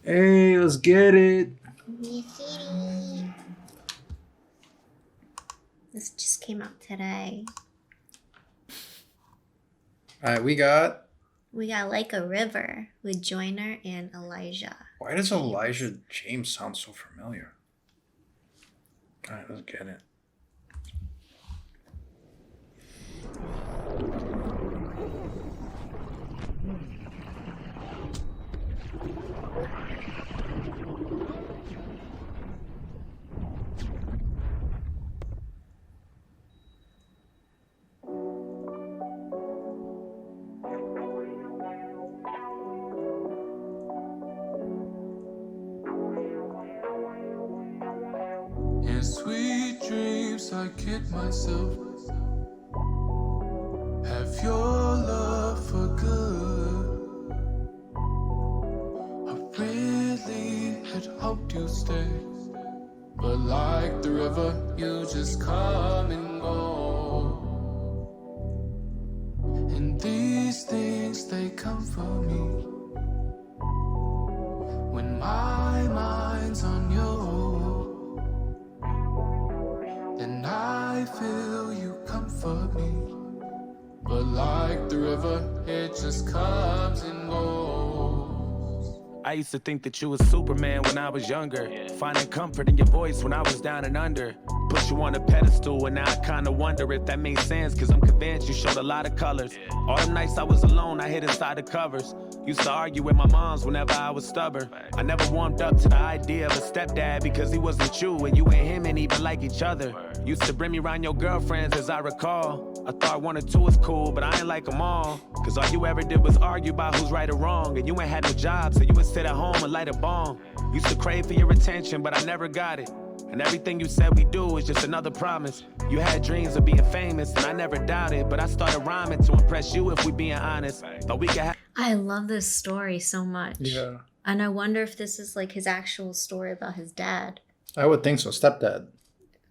Hey, let's get it. This just came out today. All right, we got Like a River with Joyner and Elijah. Why does Elijah James sound so familiar? All right, let's get it. In sweet dreams I kid myself, have your love for good. I really had hoped you'd stay, but like the river you just come and go. And these things they come for me when my mind's on you. And I feel you comfort me, but like the river, it just comes and goes. I used to think that you was Superman when I was younger, finding comfort in your voice when I was down and under. Put you on a pedestal, and now I kinda wonder if that makes sense, cause I'm convinced you showed a lot of colors. All the nights I was alone, I hid inside the covers. Used to argue with my moms whenever I was stubborn. I never warmed up to the idea of a stepdad because he wasn't you, and you and him ain't even like each other. Used to bring me around your girlfriends as I recall. I thought one or two was cool, but I ain't like them all. Cause all you ever did was argue about who's right or wrong, and you ain't had no job, so you would sit at home and light a bomb. Used to crave for your attention, but I never got it. And everything you said we do is just another promise. You had dreams of being famous, and I never doubted, but I started rhyming to impress you if we being honest. Thought we could have. I love this story so much. Yeah. And I wonder if this is like his actual story about his dad. I would think so. Stepdad.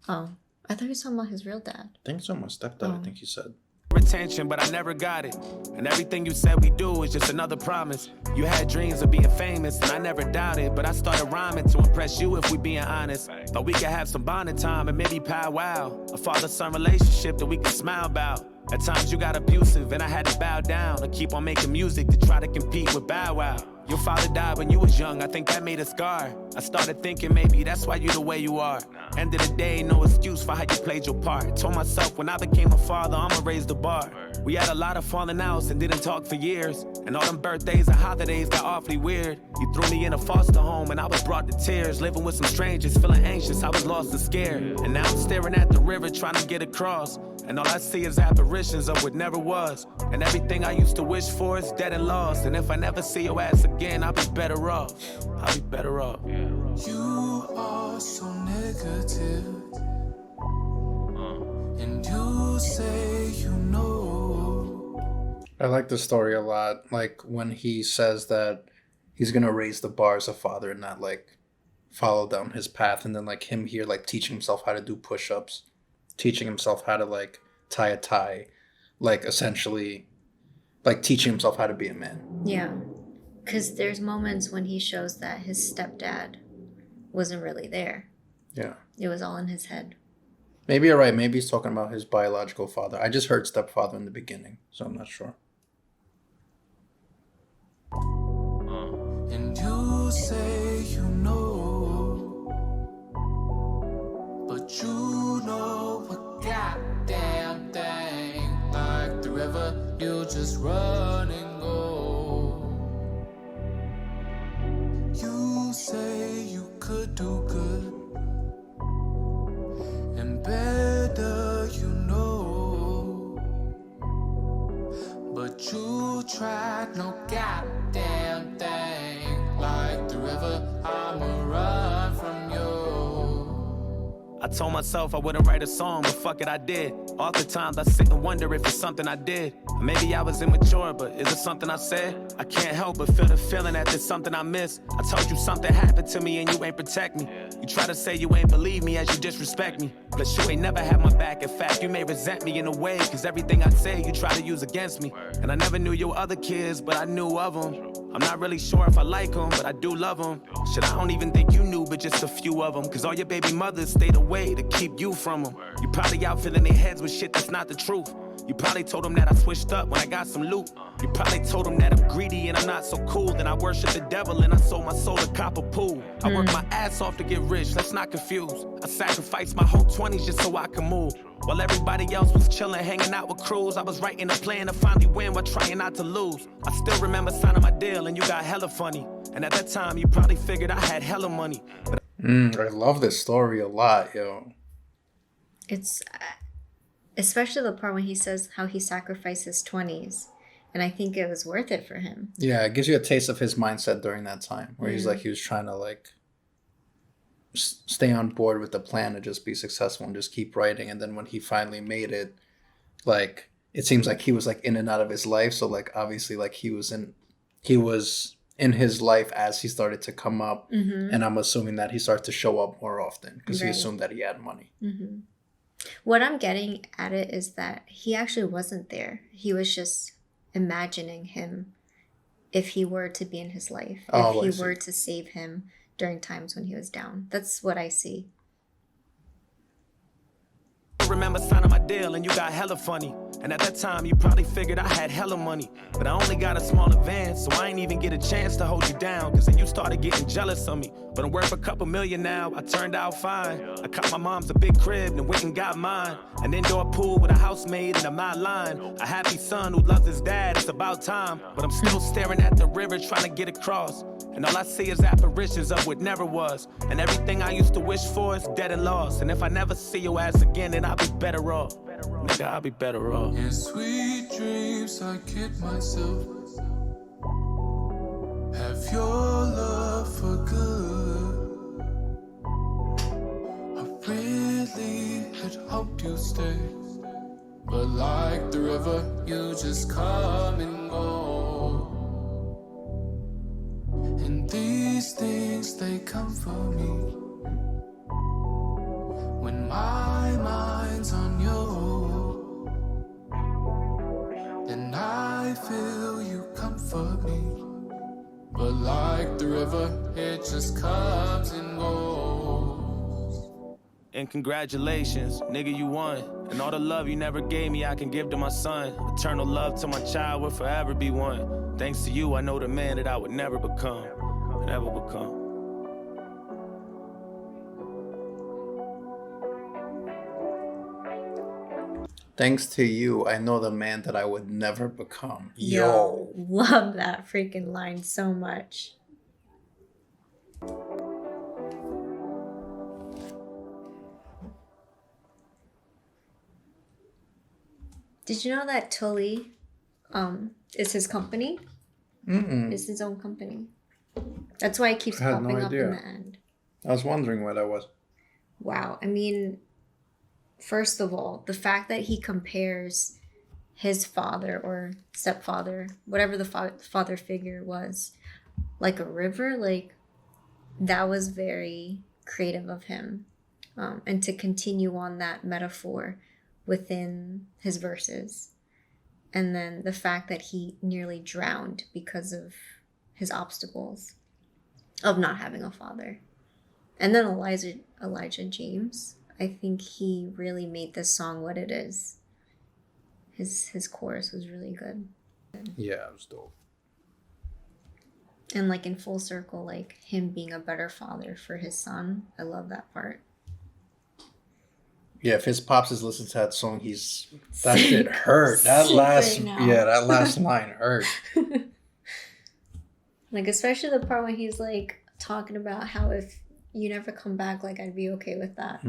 Oh, I thought he was talking about his real dad. I think so. My stepdad, I think he said. Attention, but I never got it. And everything you said we do is just another promise. You had dreams of being famous, and I never doubted, but I started rhyming to impress you if we being honest. Thought we could have some bonding time and maybe powwow. A father-son relationship that we could smile about. At times you got abusive and I had to bow down or keep on making music to try to compete with Bow Wow. Your father died when you was young, I think that made a scar. I started thinking maybe that's why you the way you are. End of the day, no excuse for how you played your part. Told myself when I became a father, I'ma raise the bar. We had a lot of falling outs and didn't talk for years. And all them birthdays and holidays got awfully weird. You threw me in a foster home and I was brought to tears. Living with some strangers, feeling anxious, I was lost and scared. And now I'm staring at the river trying to get across. And all I see is apparitions of what never was. And everything I used to wish for is dead and lost. And if I never see your ass again, I'll be better off. I'll be better off. You are so negative, and you say you know. I like the story a lot. Like when he says that he's gonna raise the bar as a father and not like follow down his path, and then like him here like teaching himself how to do push-ups, teaching himself how to like tie a tie, like essentially like teaching himself how to be a man. Yeah. Because there's moments when he shows that his stepdad wasn't really there. Yeah. It was all in his head. Maybe you're right. Maybe he's talking about his biological father. I just heard stepfather in the beginning, so I'm not sure. And you say you know, but you know a goddamn thing. Like the river, you just run and go. You say you could do good, and better you know, but you tried no goddamn thing. Like the river, I'ma run from you. I told myself I wouldn't write a song, but fuck it, I did. Oftentimes I sit and wonder if it's something I did. Or maybe I was immature, but is it something I said? I can't help but feel the feeling that there's something I miss. I told you something happened to me and you ain't protect me. You try to say you ain't believe me as you disrespect me. But you ain't never had my back. In fact, you may resent me in a way, cause everything I say you try to use against me. And I never knew your other kids, but I knew of them. I'm not really sure if I like them, but I do love them. Shit, I don't even think you knew, but just a few of them. Cause all your baby mothers stayed away to keep you from them. You probably out filling their heads with shit that's not the truth. You probably told them that I switched up when I got some loot. You probably told them that I'm greedy and I'm not so cool. Then I worship the devil and I sold my soul to cop a pool. I worked my ass off to get rich, let's not confuse. I sacrificed my whole 20s just so I could move. While everybody else was chilling, hanging out with crews, I was writing a plan to finally win while trying not to lose. I still remember signing my deal and you got hella funny. And at that time, you probably figured I had hella money. But I love this story a lot, yo. It's especially the part when he says how he sacrificed his 20s. And I think it was worth it for him. Yeah, it gives you a taste of his mindset during that time where he's like, he was trying to like stay on board with the plan to just be successful and just keep writing. And then when he finally made it, like, it seems like he was like in and out of his life. So like, obviously like he was in his life as he started to come up. And I'm assuming that he started to show up more often because he assumed that he had money. What I'm getting at it is that he actually wasn't there. He was just imagining him if he were to be in his life, if he were to save him during times when he was down. That's what I see. I remember signing my deal and you got hella funny. And at that time, you probably figured I had hella money. But I only got a small advance, so I ain't even get a chance to hold you down. Cause then you started getting jealous of me. But I'm worth a couple million now, I turned out fine. I caught my mom's a big crib and went and got mine. An indoor pool with a housemaid and a my line. A happy son who loves his dad, it's about time. But I'm still staring at the river trying to get across. And all I see is apparitions of what never was. And everything I used to wish for is dead and lost. And if I never see your ass again, then I'll be better off. Nigga, I'll be better off. In sweet dreams, I kid myself. Have your love for good. I really had hoped you'd stay. But like the river, you just come and go. And these things, they comfort me. When my mind's on you, then I feel you comfort me. But like the river, it just comes and goes. And congratulations, nigga, you won. And all the love you never gave me, I can give to my son. Eternal love to my child will forever be one. Thanks to you, I know the man that I would never become. Never become. Thanks to you, I know the man that I would never become. Yo, love that freaking line so much. Did you know that Tully is his company? It's his own company. That's why it keeps popping up in the end. I was wondering what that was. Wow. I mean, first of all, the fact that he compares his father or stepfather, whatever the father figure was, like a river, like that was very creative of him. And to continue on that metaphor within his verses. And then the fact that he nearly drowned because of his obstacles of not having a father. And then Elijah James, I think he really made this song what it is. His chorus was really good. Yeah, it was dope. And like in full circle, like him being a better father for his son. I love that part. Yeah, if his pops is listening to that song, that shit hurt. That last line hurt. Like especially the part when he's like talking about how if you never come back, like I'd be okay with that.